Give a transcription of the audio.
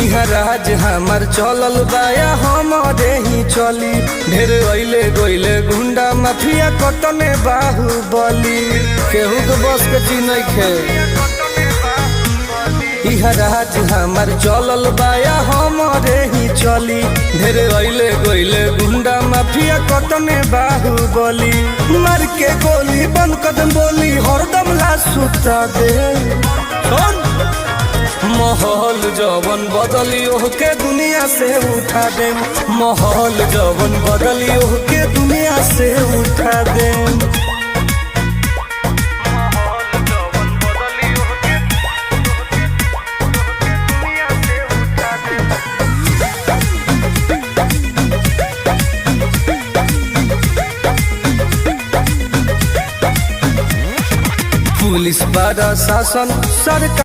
इहाँ राज हमार चलल बाया हमारे ही चली। ढेर अइले गइले गुंडा माफिया कटने बाहुबली, केहू के बस के चीज नइखे। इहाँ राज हमार चलल बाया हमारे ही चली। ढेर अइले गइले गुंडा माफिया कटने बाहुबली, मार के गोली बंद कदम बोली हरदम ला सुता दे। माहौल जवन बदलियो के दुनिया से उठा दे, माहौल जवन बदलियो के दुनिया से उठा दे। पुलिस प्रशासन सरकार